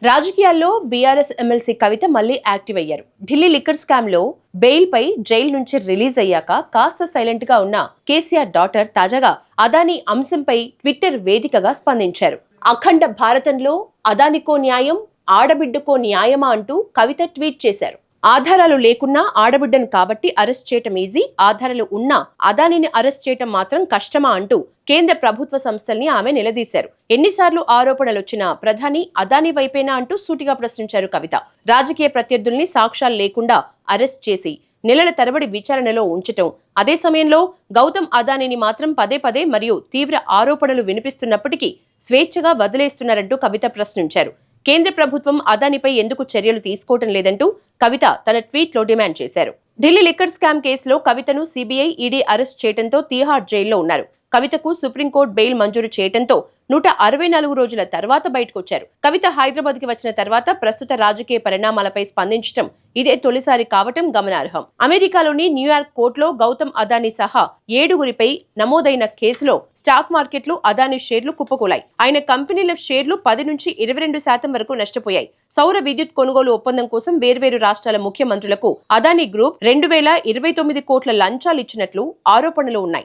రాజకీయాల్లో BRS MLC కవిత మళ్లీ active అయ్యారు. ఢిల్లీ లిక్కర్ స్కామ్ లో బెయిల్ పై జైలు నుంచి రిలీజ్ అయ్యాక కాస్త సైలెంట్ గా ఉన్న కేసీఆర్ డాటర్ తాజాగా అదానీ అంశంపై ట్విట్టర్ వేదికగా స్పందించారు. అఖండ భారతంలో అదానికో న్యాయం, ఆడబిడ్డకో న్యాయమా అంటూ కవిత ట్వీట్ చేశారు. ఆధారాలు లేకున్నా ఆడబిడ్డను కాబట్టి అరెస్ట్ చేయటం ఈజీ, ఆధారాలు ఉన్నా అదానిని అరెస్ట్ చేయటం మాత్రం కష్టమా అంటూ కేంద్ర ప్రభుత్వ సంస్థల్ని ఆమె నిలదీశారు. ఎన్నిసార్లు ఆరోపణలొచ్చినా ప్రధాని అదాని వైపేనా అంటూ సూటిగా ప్రశ్నించారు కవిత. రాజకీయ ప్రత్యర్థుల్ని సాక్ష్యాలు లేకుండా అరెస్ట్ చేసి నెలల తరబడి విచారణలో ఉంచటం, అదే సమయంలో గౌతమ్ అదానిని మాత్రం పదే పదే మరియు తీవ్ర ఆరోపణలు వినిపిస్తున్నప్పటికీ స్వేచ్ఛగా వదిలేస్తున్నారంటూ కవిత ప్రశ్నించారు. కేంద్ర ప్రభుత్వం అదానిపై ఎందుకు చర్యలు తీసుకోవటం లేదంటూ కవిత తన ట్వీట్లో డిమాండ్ చేశారు. ఢిల్లీ లిక్కర్ స్కామ్ కేసులో కవితను సిబిఐ, ఈడీ అరెస్ట్ చేయడంతో తీహార్ జైల్లో ఉన్నారు. కవితకు సుప్రీంకోర్టు బెయిల్ మంజూరు చేయడంతో 164 రోజుల తర్వాత బయటకొచ్చారు. కవిత హైదరాబాద్ కి వచ్చిన తర్వాత ప్రస్తుత రాజకీయ పరిణామాలపై స్పందించడం ఇదే తొలిసారి కావటం గమనార్హం. అమెరికాలోని న్యూయార్క్ కోర్టులో గౌతమ్ అదానీ సహా 7గురిపై నమోదైన కేసులో స్టాక్ మార్కెట్లు అదానీ షేర్లు కుప్పకూలాయి. ఆయన కంపెనీల షేర్లు 10 నుంచి 22% వరకు నష్టపోయాయి. సౌర విద్యుత్ కొనుగోలు ఒప్పందం కోసం వేర్వేరు రాష్ట్రాల ముఖ్యమంత్రులకు అదానీ గ్రూప్ 2029 కోట్ల లంచాలు ఇచ్చినట్లు ఆరోపణలు ఉన్నాయి.